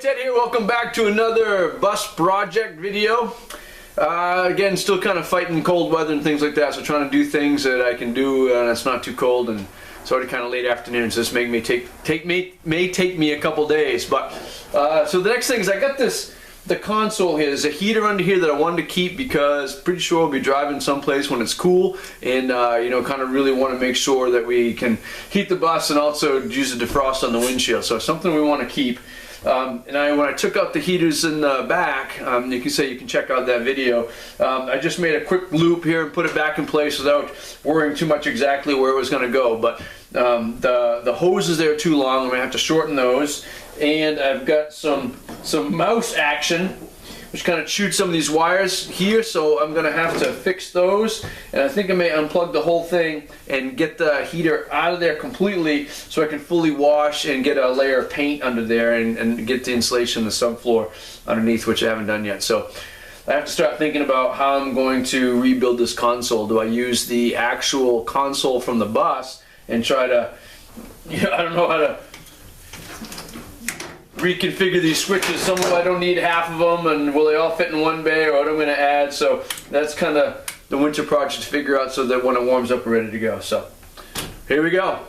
Ted here, welcome back to another bus project video. Again, still kind of fighting cold weather and things like that, so trying to do things that I can do and it's not too cold, and it's already kind of late afternoon, so this may take me a couple days. But so the next thing is I got the console here. There's a heater under here that I wanted to keep because pretty sure we'll be driving someplace when it's cool, and you know, kind of really want to make sure that we can heat the bus and also use the defrost on the windshield. So it's something we want to keep. And when I took out the heaters in the back, you can check out that video. I just made a quick loop here and put it back in place without worrying too much exactly where it was going to go. But the hoses there are too long. I'm going to have to shorten those. And I've got some mouse action, which kind of shoots some of these wires here, so I'm going to have to fix those. And I think I may unplug the whole thing and get the heater out of there completely so I can fully wash and get a layer of paint under there and get the insulation, the subfloor underneath, which I haven't done yet. So I have to start thinking about how I'm going to rebuild this console. Do I use the actual console from the bus and try to, I don't know how to reconfigure these switches. Some of them I don't need half of them, and will they all fit in one bay, or what I'm going to add. So that's kind of the winter project to figure out so that when it warms up we're ready to go. So here we go.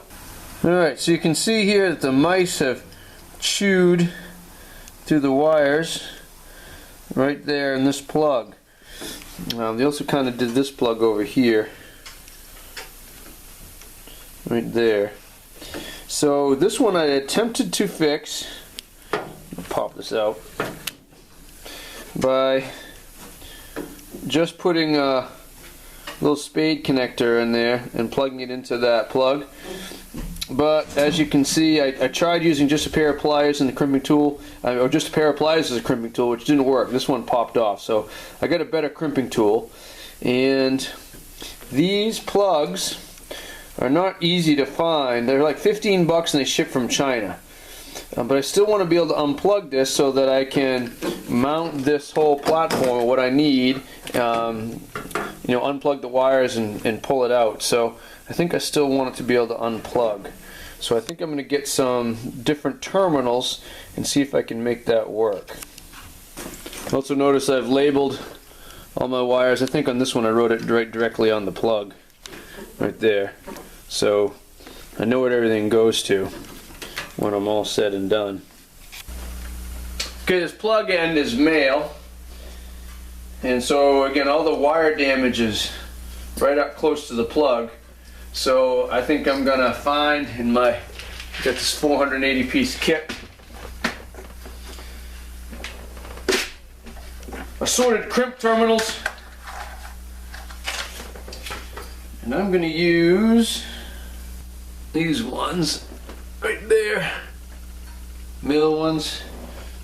Alright, so you can see here that the mice have chewed through the wires right there in this plug. They also kind of did this plug over here, right there. So this one I attempted to fix. Pop this out by just putting a little spade connector in there and plugging it into that plug. But as you can see, I tried using just a pair of pliers and the crimping tool, or just a pair of pliers as a crimping tool, which didn't work. This one popped off, so I got a better crimping tool. And these plugs are not easy to find. They're like 15 bucks and they ship from China. But I still want to be able to unplug this so that I can mount this whole platform with what I need, unplug the wires and pull it out. So I think I still want it to be able to unplug. So I think I'm going to get some different terminals and see if I can make that work. Also notice I've labeled all my wires. I think on this one I wrote it right directly on the plug right there. So I know what everything goes to when I'm all said and done. Okay, this plug end is male, and so again all the wire damage is right up close to the plug. So I think I'm gonna find in my, got this 480 piece kit, assorted crimp terminals, and I'm gonna use these ones right there, middle ones.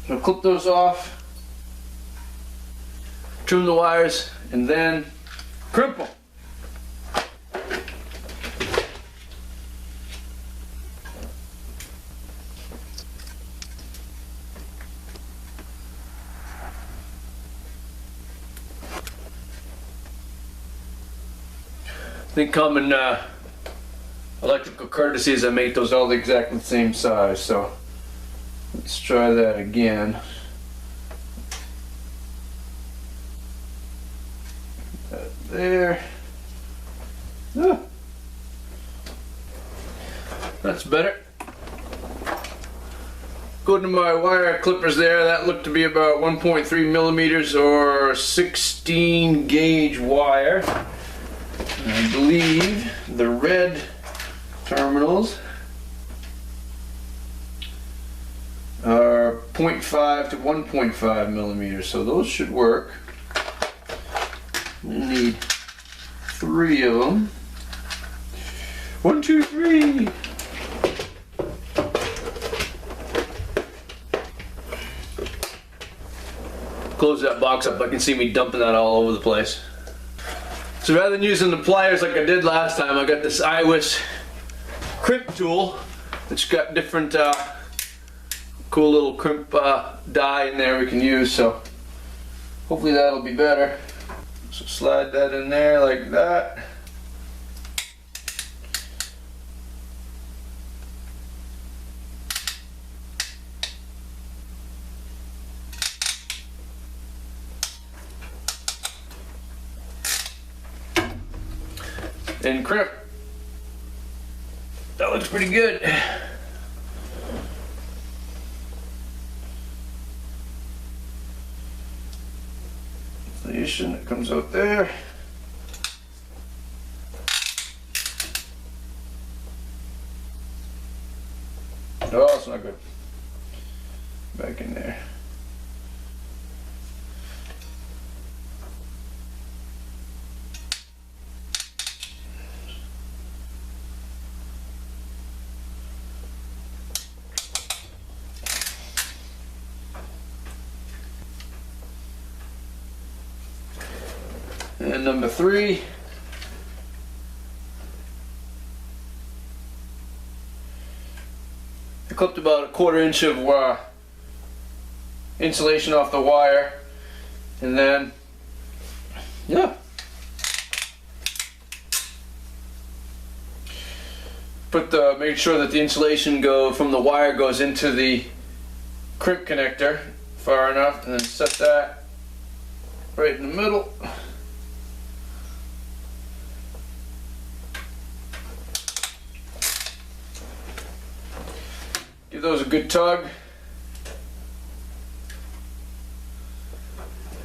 I'm gonna clip those off, trim the wires, and then crimp them. I think common electrical courtesies, I make those all exactly the same size. So let's try that again. There. Ah. That's better. Go to my wire clippers there. That looked to be about 1.3 millimeters or 16 gauge wire. I believe the red terminals are 0.5 to 1.5 millimeters, so those should work. We need 3 of them. 1, 2, 3. Close that box up. I can see me dumping that all over the place. So rather than using the pliers like I did last time, I got this Iwis crimp tool that's got different cool little crimp die in there we can use, so hopefully that'll be better. So slide that in there like that. and crimp. That looks pretty good. Insulation that comes out there. Oh, it's not good. Back in there. And number 3. I clipped about a 1/4 inch of insulation off the wire, and then make sure that the insulation from the wire goes into the crimp connector far enough, and then set that right in the middle. Give those a good tug.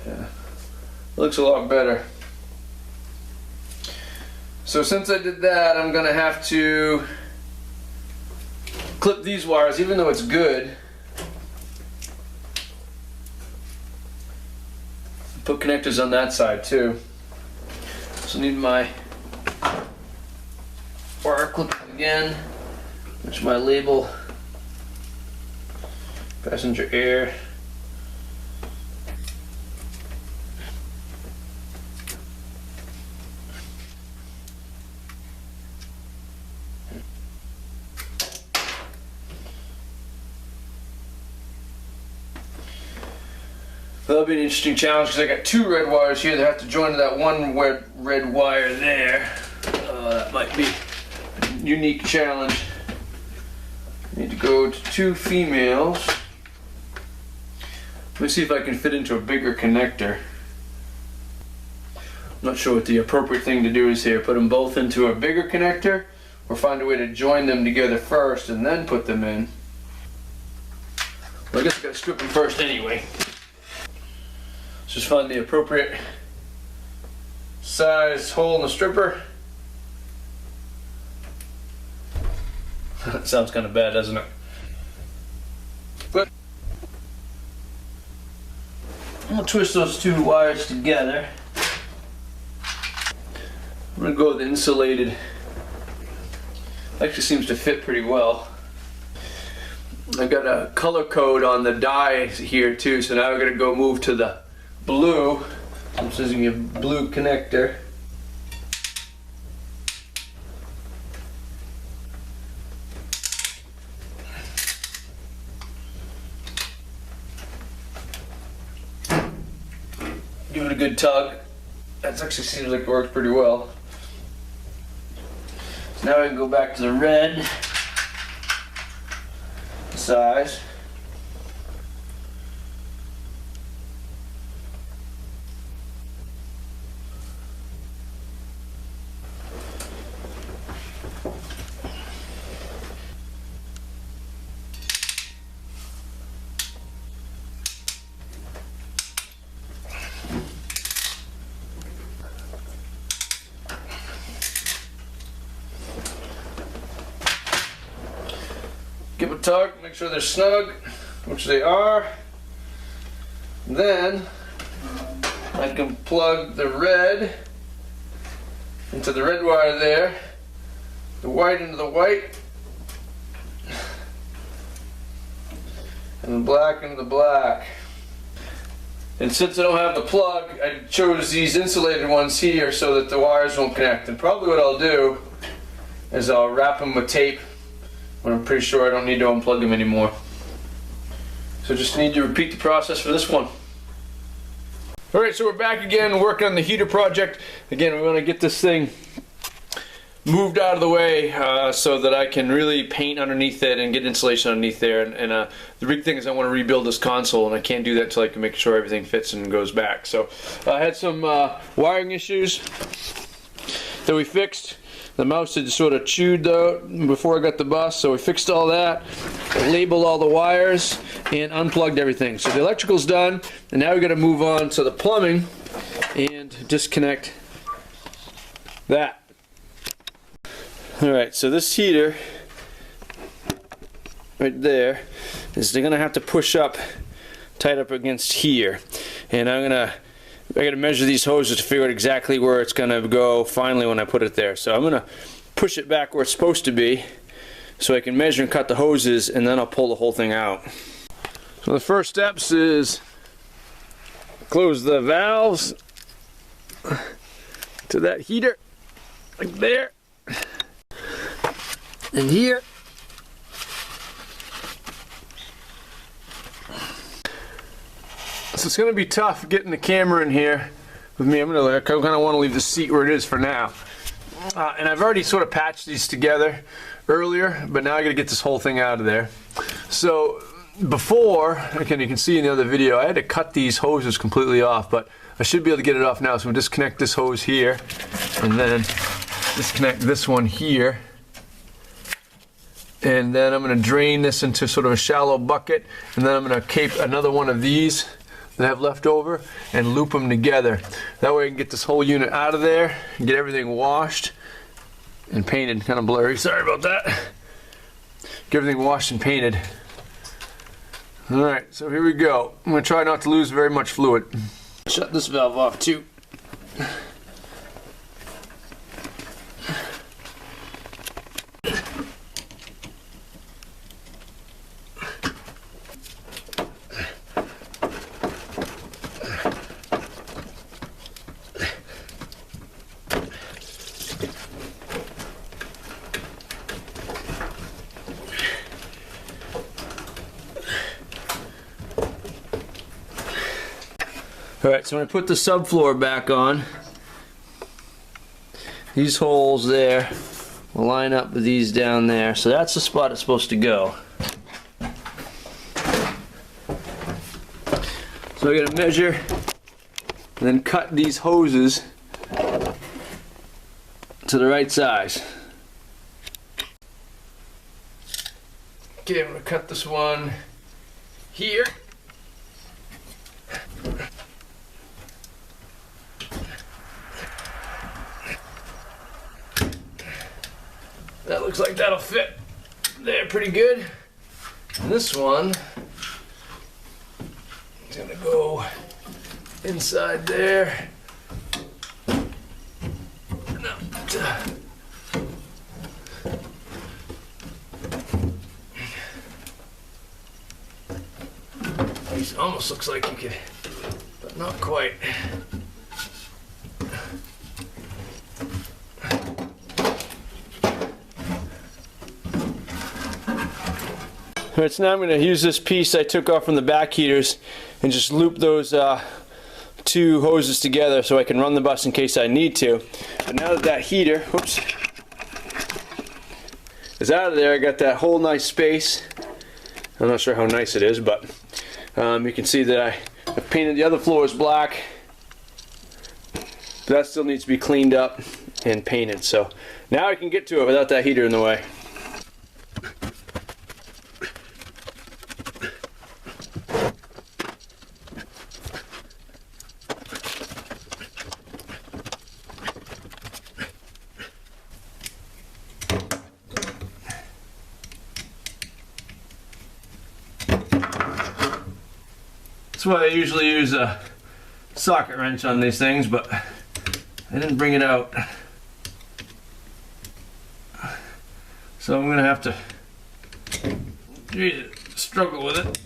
Yeah, looks a lot better. So since I did that, I'm gonna have to clip these wires, even though it's good. Put connectors on that side too. So I need my wire clip again, which my label. Passenger air. That'll be an interesting challenge because I got 2 red wires here that have to join to that one red wire there. That might be a unique challenge. I need to go to 2 females. Let me see if I can fit into a bigger connector. I'm not sure what the appropriate thing to do is here. Put them both into a bigger connector, or find a way to join them together first and then put them in. Well, I guess I gotta strip them first anyway. Let's just find the appropriate size hole in the stripper. That sounds kind of bad, doesn't it? But I'm going to twist those 2 wires together. I'm going to go with insulated. Actually seems to fit pretty well. I've got a color code on the die here too, so now we're going to go move to the blue. I'm just using a blue connector. Give it a good tug. That actually seems like it works pretty well. So now we can go back to the red size. Give a tug, make sure they're snug, which they are. Then I can plug the red into the red wire there, the white into the white, and the black into the black. And since I don't have the plug, I chose these insulated ones here so that the wires won't connect. And probably what I'll do is I'll wrap them with tape when I'm pretty sure I don't need to unplug them anymore. So just need to repeat the process for this one. Alright, so we're back again working on the heater project. Again, we want to get this thing moved out of the way so that I can really paint underneath it and get insulation underneath there. And the big thing is I want to rebuild this console, and I can't do that until I can make sure everything fits and goes back. So I had some wiring issues that we fixed. The mouse had sort of chewed though before I got the bus, so we fixed all that, labeled all the wires, and unplugged everything. So the electrical's done, and now we got to move on to the plumbing and disconnect that. Alright, so this heater right there is they're gonna have to push up, tight up against here, and I gotta measure these hoses to figure out exactly where it's gonna go finally when I put it there. So I'm gonna push it back where it's supposed to be so I can measure and cut the hoses, and then I'll pull the whole thing out. So the first steps is close the valves to that heater, like there, and here. So it's going to be tough getting the camera in here with me. I kind of want to leave the seat where it is for now. And I've already sort of patched these together earlier, but now I got to get this whole thing out of there. So before, again, you can see in the other video, I had to cut these hoses completely off, but I should be able to get it off now. So we'll disconnect this hose here, and then disconnect this one here. And then I'm going to drain this into sort of a shallow bucket, and then I'm going to cape another one of these that I have left over and loop them together. That way I can get this whole unit out of there and get everything washed and painted. Kind of blurry, sorry about that. Get everything washed and painted. Alright, so here we go. I'm going to try not to lose very much fluid. Shut this valve off too. Alright, so when I put the subfloor back on, these holes there will line up with these down there. So that's the spot it's supposed to go. So I gotta measure and then cut these hoses to the right size. Okay, I'm gonna cut this one here. That looks like that'll fit there pretty good. And this one is gonna go inside there. This almost looks like you could, but not quite. Alright, so now I'm going to use this piece I took off from the back heaters and just loop those two hoses together so I can run the bus in case I need to. But now that that heater, whoops, is out of there, I got that whole nice space. I'm not sure how nice it is, but you can see that I painted the other floors black. But that still needs to be cleaned up and painted. So now I can get to it without that heater in the way. That's why I usually use a socket wrench on these things, but I didn't bring it out. So I'm going to have to struggle with it.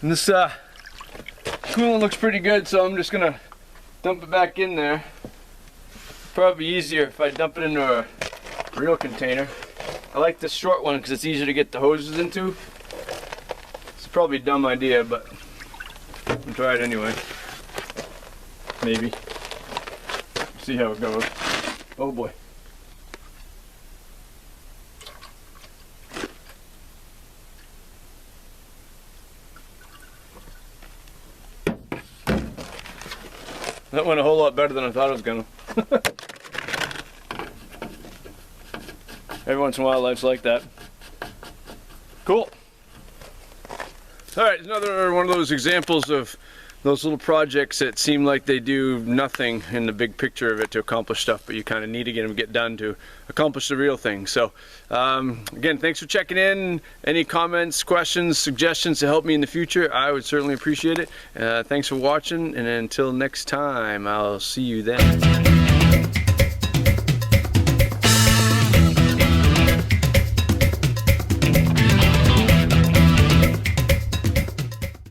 And this coolant looks pretty good, so I'm just gonna dump it back in there. Probably easier if I dump it into a real container. I like this short one because it's easier to get the hoses into. It's probably a dumb idea, but I'll try it anyway. Maybe. See how it goes. Oh boy. That went a whole lot better than I thought it was gonna. Every once in a while, life's like that. Cool. All right, another one of those examples of those little projects that seem like they do nothing in the big picture of it to accomplish stuff, but you kind of need to get done to accomplish the real thing. So again, thanks for checking in. Any comments, questions, suggestions to help me in the future, I would certainly appreciate it. Thanks for watching, and until next time, I'll see you then.